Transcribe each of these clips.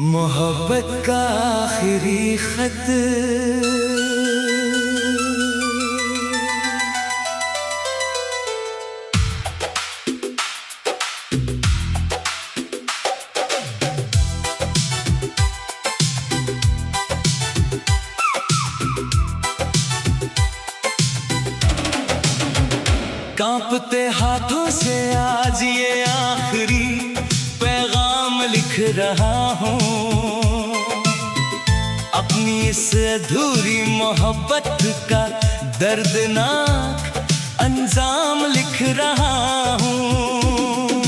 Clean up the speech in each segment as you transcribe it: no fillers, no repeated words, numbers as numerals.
मोहब्बत का आखिरी खत कांपते हाथों से आज ये आखिरी पैगाम लिख रहा हूँ। अपनी इस अधूरी मोहब्बत का दर्दनाक अंजाम लिख रहा हूँ।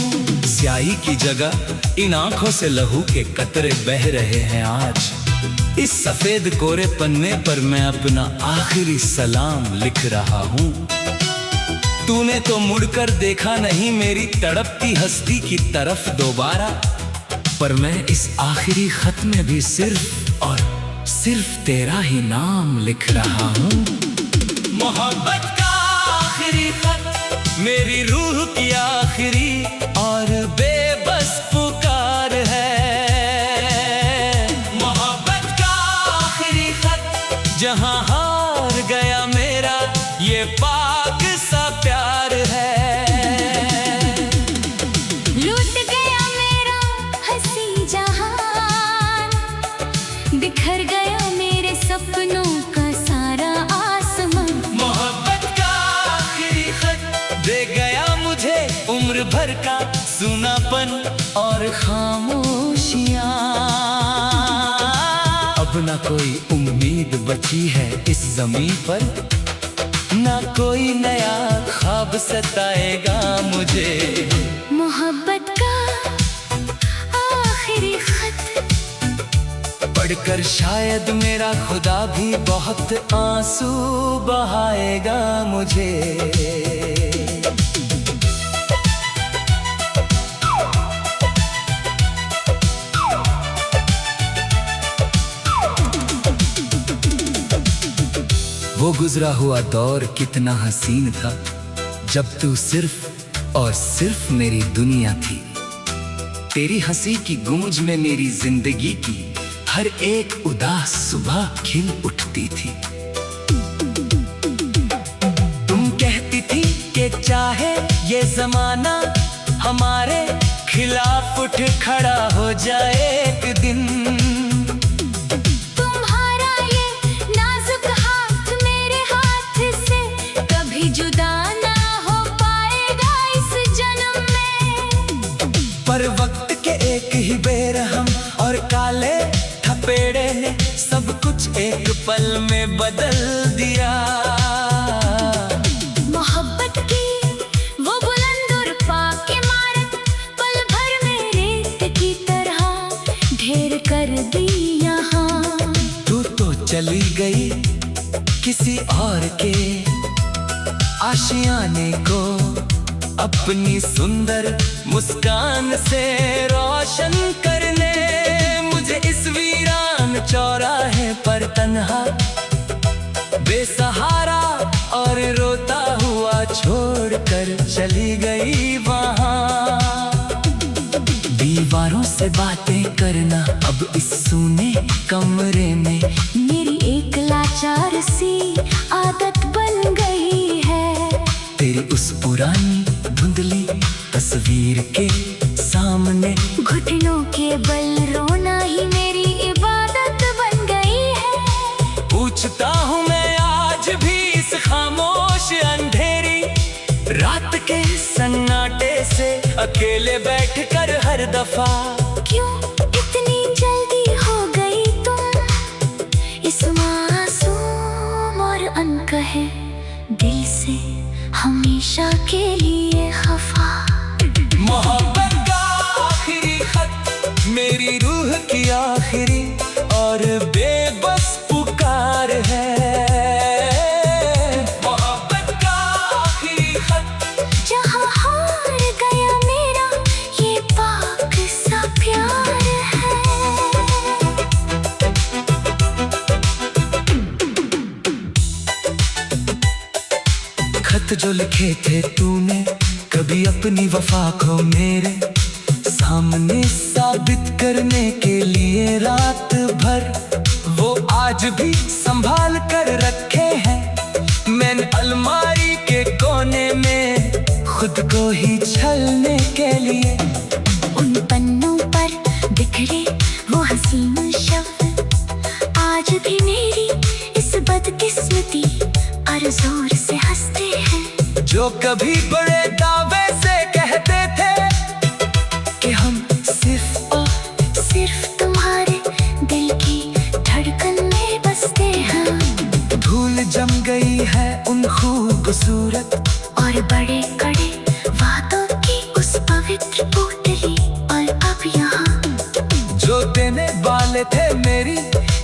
स्याही की जगह इन आंखों से लहू के कतरे बह रहे हैं आज। इस सफेद कोरे पन्ने पर मैं अपना आखिरी सलाम लिख रहा हूँ। तूने तो मुड़कर देखा नहीं मेरी तड़पती हस्ती की तरफ दोबारा, पर मैं इस आखिरी खत में भी सिर्फ और सिर्फ तेरा ही नाम लिख रहा हूँ। मोहब्बत का आखिरी खत मेरी रूह की आखिरी और बेबस पुकार है। मोहब्बत का आखिरी खत जहाँ हार गया मेरा ये पाक सा प्यार है। लूट गया मेरा हंसी जहान, बिखर गया मेरे सपनों का सारा आसमान। मोहब्बत का आखिरी खत दे गया मुझे उम्र भर का सुनापन और खामोशियां। अब ना कोई उम्मीद बची है इस जमीन पर, ना कोई नया ख्वाब सताएगा मुझे। मोहब्बत का आखिरी खत पढ़कर शायद मेरा खुदा भी बहुत आंसू बहाएगा मुझे। वो गुजरा हुआ दौर कितना हसीन था, जब तू सिर्फ और सिर्फ मेरी दुनिया थी। तेरी हंसी की गूंज में मेरी जिंदगी की हर एक उदास सुबह खिल उठती थी। तुम कहती थी कि चाहे ये जमाना हमारे खिलाफ उठ खड़ा हो जाए एक दिन। पर वक्त के एक ही बेरहम और काले थपेड़े ने सब कुछ एक पल में बदल दिया। मोहब्बत की वो बुलंद और पाक इमारत पल भर में रेत की तरह ढेर कर दी यहाँ। तू तो चली गई किसी और के आशियाने को अपनी सुंदर मुस्कान से रोशन करने। मुझे इस वीरान चौराहे पर तन्हा बेसहारा और रोता हुआ छोड़कर चली गई वहाँ। दीवारों से बातें करना अब इस सूने कमरे में मेरी एक लाचार सी आदत बन गई है। तेरी उस पुरानी धुंधली तस्वीर के सामने घुटनों के बल रोना ही मेरी इबादत बन गई है। पूछता हूँ मैं आज भी इस खामोश अंधेरी रात के सन्नाटे से अकेले बैठकर हर दफा, क्यों इतनी जल्दी हो गई तुम इस मासूम और अनकहे दिल से हमेशा के लिए खफा। मोहब्बत का आखिरी खत मेरी रूह की आखिरी और बेबस पुकार है। मोहब्बत का आखिरी खत जहाँ हार गया मेरा ये पाक सा प्यार है। खत जो लिखे थे तूने कभी अपनी वफा को मेरे सामने साबित करने के लिए रात भर वो आज भी संभाल कर रखे हैं मैंने अलमारी के कोने में खुद को ही छलने के लिए। उन पन्नों पर बिखरे वो हसीन शब्द आज भी मेरी इस बदकिस्मती और जोर से हंसते हैं। जो कभी बड़े दावे से कहते थे कि हम सिर्फ और सिर्फ तुम्हारे दिल की धड़कन में बसते हैं। धूल जम गई है उन खूबसूरत और बड़े कड़े वादों की उस पवित्र पोटली और अब यहाँ जो देने वाले थे मेरी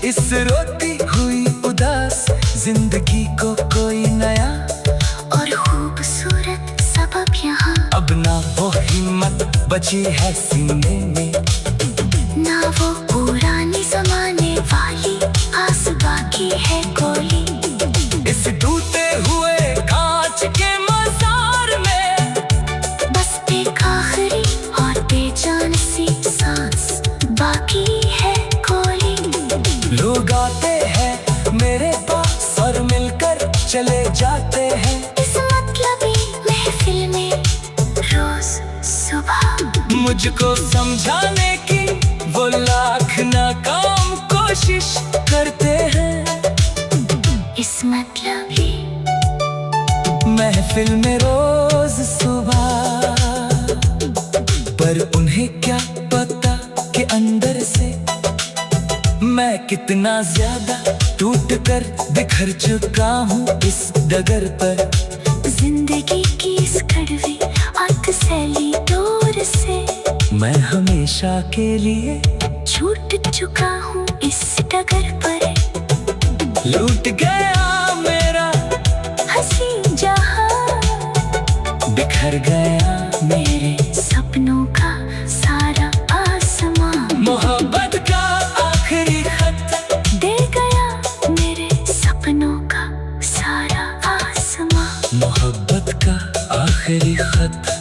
इस रोती हुई उदास जिंदगी को कोई नया और खूबसूरत सबब यहाँ। अब ना वो हिम्मत बची है सीने में, ना वो पुरानी जमाने वाली आस बाकी है गोली। इस टूटे हुए कांच के मजार में बस एक आखिरी और बेजान सी सांस बाकी है गोली। लोग आते हैं मेरे पास और मिलकर चले जाते हैं इस मतलबी महफिल में रोज सुबह मुझको समझाने की वो लाख नाकाम कोशिश करते हैं। इस मतलबी महफिल में रोज सुबह, पर उन्हें क्या पता कि अंदर से मैं कितना ज्यादा टूट कर बिखर चुका हूँ इस डगर पर। जिंदगी की इस कड़वी और कसैली डोर से मैं हमेशा के लिए छूट चुका हूँ इस डगर पर। लूट गया मेरा हंसी जहां, बिखर गया मेरे सपनों का सारा आसमां। मोहब्बत का आखिरी खत दे गया मेरे सपनों का सारा आसमां। मोहब्बत का आखिरी खत